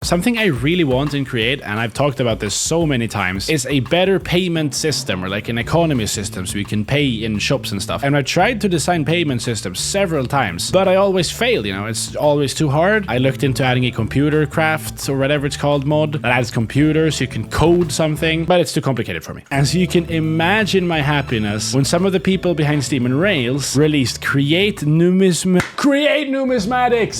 Something I really want and create, and I've talked about this so many times, is a better payment system or like an economy system so you can pay in shops and stuff. And I tried to design payment systems several times, but I always failed, you know, it's always too hard. I looked into adding a computer craft or whatever it's called mod that adds computers, you can code something, but it's too complicated for me. And so you can imagine my happiness when some of the people behind Steam and Rails released Create Numismatics,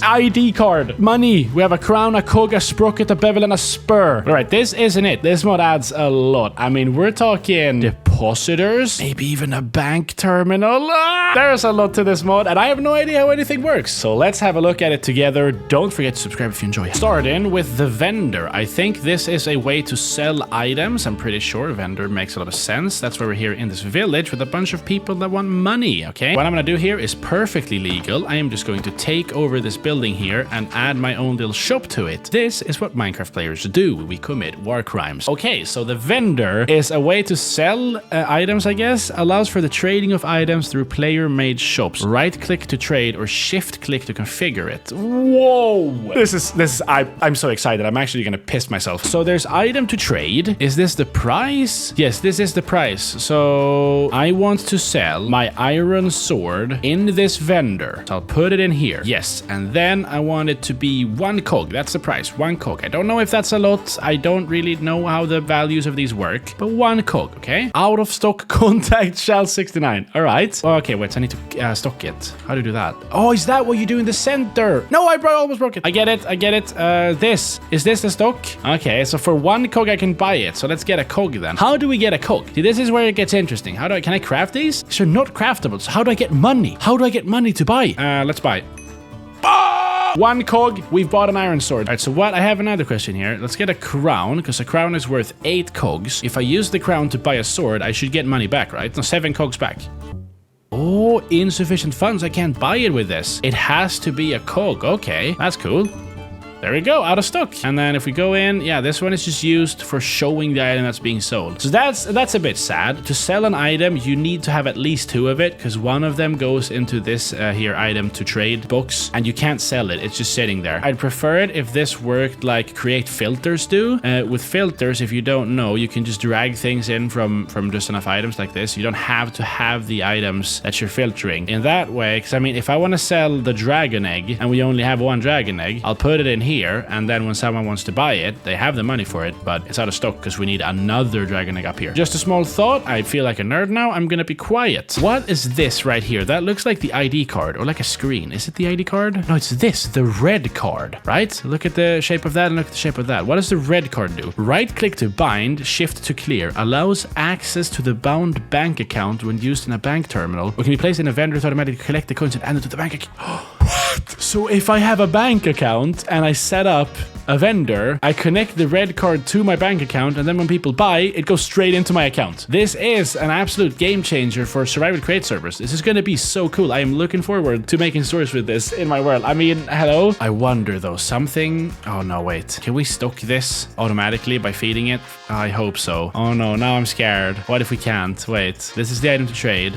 ID card, money. We have a crown, a cog, a sprocket, a bevel, and a spur. All right, this isn't it. This mod adds a lot. I mean, we're talking depositors, maybe even a bank terminal. There's a lot to this mod, and I have no idea how anything works. So let's have a look at it together. Don't forget to subscribe if you enjoy it. Start in with the vendor. I think this is a way to sell items. I'm pretty sure vendor makes a lot of sense. That's why we're here in this village with a bunch of people that want money, okay? What I'm gonna do here is perfectly legal. I am just going to take over this building here and add my own little shop to it. This is what Minecraft players do. We commit war crimes. Okay, so the vendor is a way to sell items, I guess. Allows for the trading of items through player-made shops. Right-click to trade or shift-click to configure it. Whoa! I'm so excited. I'm actually gonna piss myself. So there's item to trade. Is this the price? Yes, this is the price. So I want to sell my iron sword in this vendor. So I'll put it in here. Yes, and then I want it to be 1 cog. That's the price, 1 cog. I don't know if that's a lot. I don't really know how the values of these work, but 1 cog, okay? Out of stock, contact Shalz 69. All right. Okay, wait, so I need to stock it. How do you do that? Oh, is that what you do in the center? No, I almost broke it. I get it. Is this the stock? Okay, so for 1 cog, I can buy it. So let's get a cog then. How do we get a cog? See, this is where it gets interesting. Can I craft these? These are not craftable. So how do I get money? How do I get money to buy? Let's buy. 1 cog, we've bought an iron sword. All right, so I have another question here. Let's get a crown, because a crown is worth 8 cogs. If I use the crown to buy a sword, I should get money back, right? No, 7 cogs back. Oh, insufficient funds. I can't buy it with this. It has to be a cog. Okay, that's cool. There we go, out of stock. And then if we go in, yeah, this one is just used for showing the item that's being sold. So that's a bit sad. To sell an item, you need to have at least 2 of it, because one of them goes into this here item to trade box, and you can't sell it. It's just sitting there. I'd prefer it if this worked like create filters do. With filters, if you don't know, you can just drag things in from just enough items like this. You don't have to have the items that you're filtering. In that way, because I mean, if I want to sell the dragon egg, and we only have 1 dragon egg, I'll put it in here, and then when someone wants to buy it, they have the money for it, but it's out of stock because we need another dragon egg up here. Just a small thought. I feel like a nerd now. I'm gonna be quiet. What is this right here? That looks like the ID card, or like a screen. Is it the ID card? No, it's this, the red card, right? Look at the shape of that and look at the shape of that. What does the red card do? Right click to bind, shift to clear. Allows access to the bound bank account when used in a bank terminal, or can be placed in a vendor to automatically collect the coins and add it to the bank account. What? So if I have a bank account and I set up a vendor, I connect the red card to my bank account, and then when people buy, it goes straight into my account. This is an absolute game changer for survival create servers. This is going to be so cool. I am looking forward to making stories with this in my world. I mean, hello? I wonder though, something... Oh no, wait. Can we stock this automatically by feeding it? I hope so. Oh no, now I'm scared. What if we can't? Wait, this is the item to trade.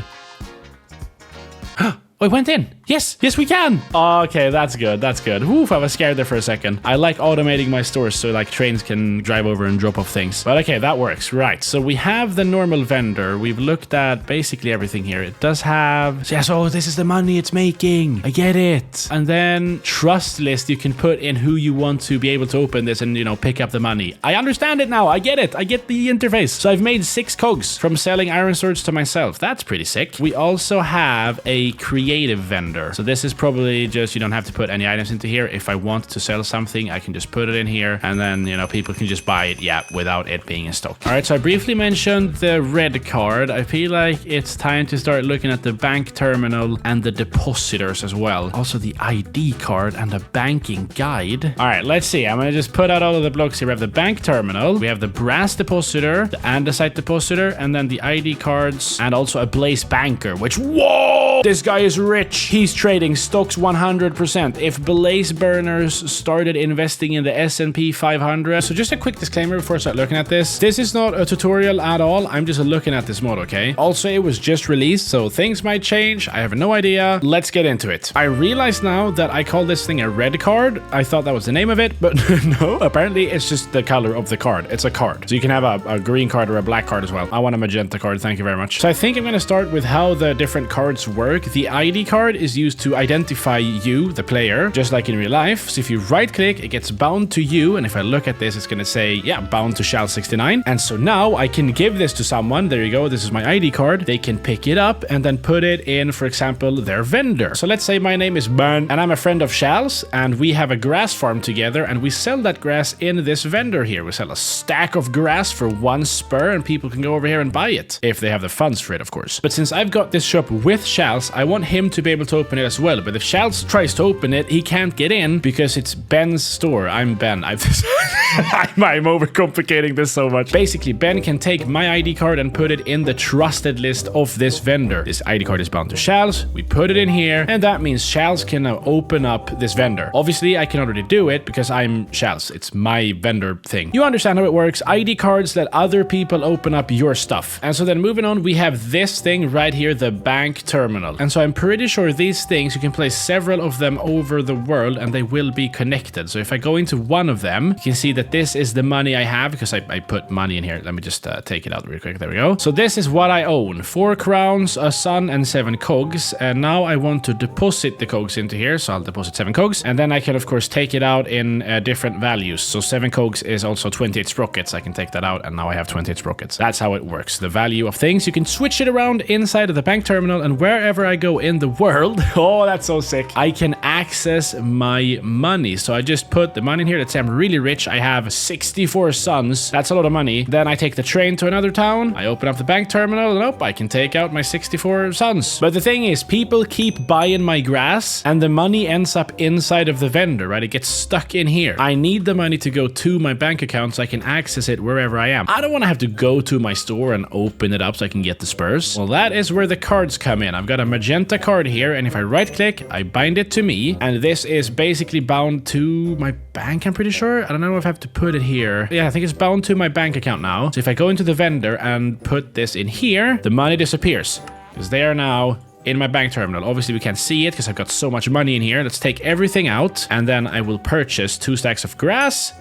Oh, it went in. Yes, we can. Okay, that's good. Oof, I was scared there for a second. I like automating my stores so like trains can drive over and drop off things. But okay, that works. Right, so we have the normal vendor. We've looked at basically everything here. It does have... Yeah, so this is the money it's making. I get it. And then trust list, you can put in who you want to be able to open this and, you know, pick up the money. I understand it now. I get it. I get the interface. So I've made 6 cogs from selling iron swords to myself. That's pretty sick. We also have a creative vendor. So this is probably just, you don't have to put any items into here. If I want to sell something, I can just put it in here, and then, you know, people can just buy it, yeah, without it being in stock. All right, so I briefly mentioned the red card. I feel like it's time to start looking at the bank terminal and the depositors as well. Also the ID card and the banking guide. All right, let's see. I'm gonna just put out all of the blocks here. We have the bank terminal, we have the brass depositor, the andesite depositor, and then the ID cards, and also a blaze banker, which, whoa! This guy is is rich. He's trading stocks 100%. If Blaze Burners started investing in the S&P 500. So just a quick disclaimer before I start looking at this. This is not a tutorial at all. I'm just looking at this mod, okay? Also, it was just released, so things might change. I have no idea. Let's get into it. I realize now that I call this thing a red card. I thought that was the name of it, but no. Apparently, it's just the color of the card. It's a card. So you can have a green card or a black card as well. I want a magenta card. Thank you very much. So I think I'm going to start with how the different cards work. The ID card is used to identify you, the player, just like in real life. So if you right click, it gets bound to you. And if I look at this, it's going to say, yeah, bound to Shalz 69. And so now I can give this to someone. There you go. This is my ID card. They can pick it up and then put it in, for example, their vendor. So let's say my name is Ben and I'm a friend of Shalz and we have a grass farm together and we sell that grass in this vendor here. We sell a stack of grass for 1 spur and people can go over here and buy it if they have the funds for it, of course. But since I've got this shop with Shalz, I want him to be able to open it as well. But if Shalz tries to open it, he can't get in because it's Ben's store. I'm Ben. I'm overcomplicating this so much. Basically, Ben can take my ID card and put it in the trusted list of this vendor. This ID card is bound to Shalz. We put it in here, and that means Shalz can now open up this vendor. Obviously, I can already do it because I'm Shalz. It's my vendor thing. You understand how it works. ID cards let other people open up your stuff. And so then moving on, we have this thing right here, the bank terminal. And so I'm pretty sure these things, you can place several of them over the world and they will be connected. So if I go into one of them, you can see that this is the money I have because I put money in here. Let me just take it out real quick. There we go. So this is what I own. 4 crowns, a sun, and 7 cogs. And now I want to deposit the cogs into here. So I'll deposit 7 cogs. And then I can, of course, take it out in different values. So 7 cogs is also 28 sprockets. I can take that out and now I have 28 sprockets. That's how it works. The value of things. You can switch it around inside of the bank terminal and wherever I go in the world, oh, that's so sick, I can access my money. So I just put the money in here. Let's say I'm really rich. I have 64 suns. That's a lot of money. Then I take the train to another town. I open up the bank terminal and I can take out my 64 suns. But the thing is, people keep buying my grass and the money ends up inside of the vendor, right? It gets stuck in here. I need the money to go to my bank account so I can access it wherever I am. I don't want to have to go to my store and open it up so I can get the spurs. Well, that is where the cards come in. I've got a magenta card here, and if I right click, I bind it to me, and this is basically bound to my bank, I'm pretty sure. I don't know if I have to put it here. Yeah, I think it's bound to my bank account now. So if I go into the vendor and put this in here, the money disappears because they are now in my bank terminal. Obviously, we can't see it because I've got so much money in here. Let's take everything out, and then I will purchase 2 stacks of grass.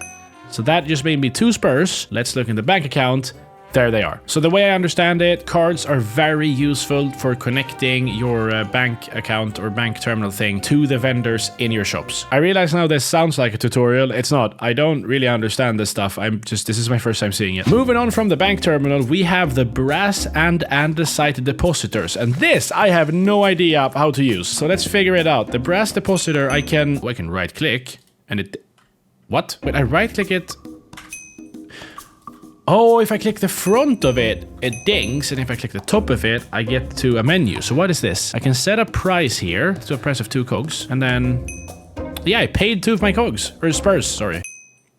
So that just made me 2 spurs. Let's look in the bank account. There they are. So the way I understand it, cards are very useful for connecting your bank account or bank terminal thing to the vendors in your shops. I realize now this sounds like a tutorial. It's not. I don't really understand this stuff. This is my first time seeing it. Moving on from the bank terminal, we have the brass and andesite depositors. And this, I have no idea how to use. So let's figure it out. The brass depositor, I can right click and it... What? Wait, I right click it... Oh, if I click the front of it, it dings, and if I click the top of it, I get to a menu. So what is this? I can set a price here, to a price of 2 cogs, and then... Yeah, I paid 2 of my cogs, or spurs, sorry.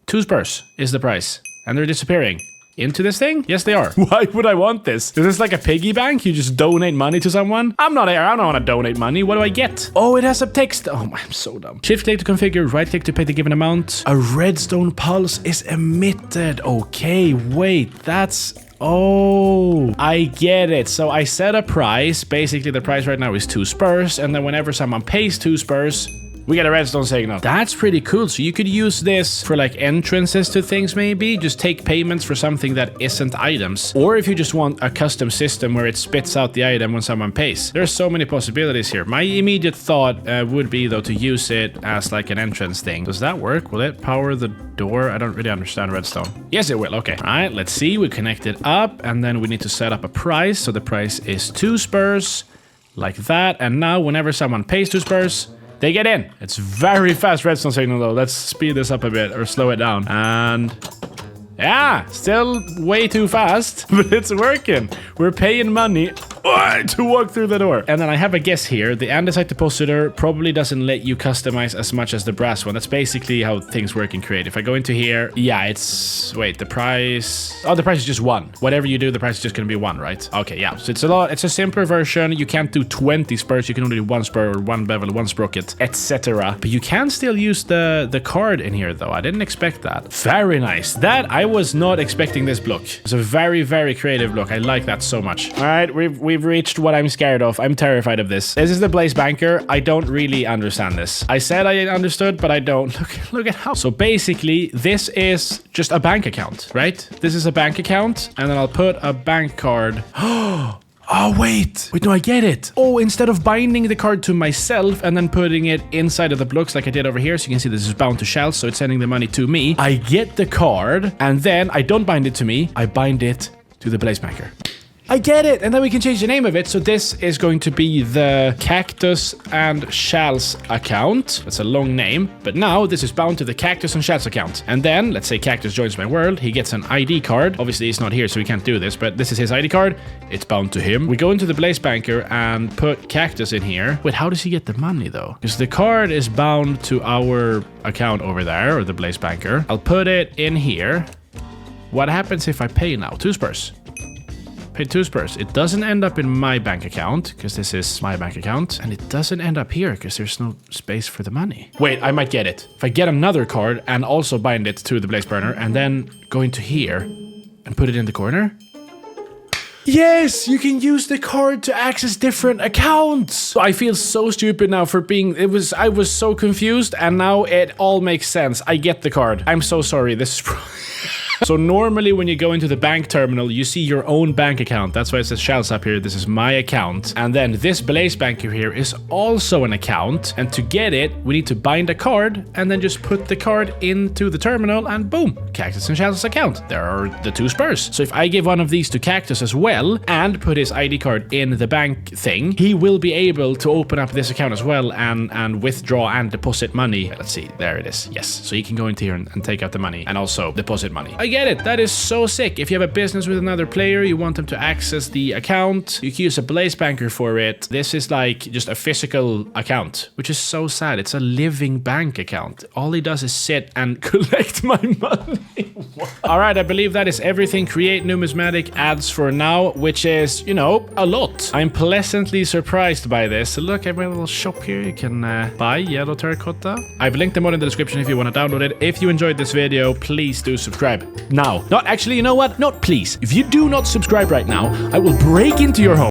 2 spurs is the price, and they're disappearing. Into this thing? Yes, they are. Why would I want this? Is this like a piggy bank? You just donate money to someone? I don't want to donate money. What do I get? Oh, it has a text. Oh, I'm so dumb. Shift click to configure, right click to pay the given amount. A redstone pulse is emitted. Okay, wait, that's... Oh, I get it. So I set a price. Basically, the price right now is 2 spurs. And then whenever someone pays 2 spurs, we get a redstone signal. That's pretty cool. So you could use this for like entrances to things maybe. Just take payments for something that isn't items. Or if you just want a custom system where it spits out the item when someone pays. There's so many possibilities here. My immediate thought would be though to use it as like an entrance thing. Does that work? Will it power the door? I don't really understand redstone. Yes, it will. Okay. All right, let's see. We connect it up and then we need to set up a price. So the price is 2 spurs like that. And now whenever someone pays 2 spurs, they get in. It's very fast redstone signal though. Let's speed this up a bit or slow it down. And yeah, still way too fast, but it's working. We're paying money to walk through the door. And then I have a guess here. The andesite depositor probably doesn't let you customize as much as the brass one. That's basically how things work in Create. If I go into here, yeah, it's... Wait, the price... Oh, the price is just 1. Whatever you do, the price is just going to be 1, right? Okay, yeah. So it's a simpler version. You can't do 20 spurs. You can only do 1 spur or 1 bevel, 1 sprocket, etc. But you can still use the card in here, though. I didn't expect that. Very nice. That, I was not expecting this block. It's a very, very creative look. I like that so much. All right, we've reached what I'm scared of. I'm terrified of this. This is the Blaze Banker. I don't really understand this. I said I understood, but I don't. Look at how. So basically, this is just a bank account, right? This is a bank account, and then I'll put a bank card. Oh, wait, no, I get it. Oh, instead of binding the card to myself and then putting it inside of the blocks like I did over here, so you can see this is bound to Shalz, so it's sending the money to me. I get the card, and then I don't bind it to me. I bind it to the Blaze Banker. I get it, and then we can change the name of it. So this is going to be the Cactus and Shalz account. That's a long name, but now this is bound to the Cactus and Shalz account. And then, let's say Cactus joins my world. He gets an ID card. Obviously, he's not here, so we can't do this, but this is his ID card. It's bound to him. We go into the Blaze Banker and put Cactus in here. Wait, how does he get the money, though? Because the card is bound to our account over there, or the Blaze Banker. I'll put it in here. What happens if I pay now? 2 spurs. Pay 2 spurs. It doesn't end up in my bank account because this is my bank account, and it doesn't end up here because there's no space for the money. Wait, I might get it. If I get another card and also bind it to the Blaze Burner and then go into here and put it in the corner. Yes, you can use the card to access different accounts. I feel so stupid now for being, I was so confused, and now it all makes sense. I get the card. I'm so sorry. This is So normally when you go into the bank terminal, you see your own bank account. That's why it says Shalz up here. This is my account. And then this Blaze Banker here is also an account. And to get it, we need to bind a card and then just put the card into the terminal and boom, Cactus and Shalz's account. There are the 2 spurs. So if I give one of these to Cactus as well and put his ID card in the bank thing, he will be able to open up this account as well and withdraw and deposit money. Let's see, there it is. Yes, so he can go into here and take out the money and also deposit money. I get it. That is so sick. If you have a business with another player, you want them to access the account, you can use a Blaze Banker for it. This is like just a physical account, which is so sad. It's a living bank account. All he does is sit and collect my money. All right, I believe that is everything Create Numismatic adds for now, which is, you know, a lot. I'm pleasantly surprised by this. So look, I have a little shop here. You can buy yellow terracotta. I've linked the mod in the description if you want to download it. If you enjoyed this video, please do subscribe. Now, not actually, you know what? Not please. If you do not subscribe right now, I will break into your home.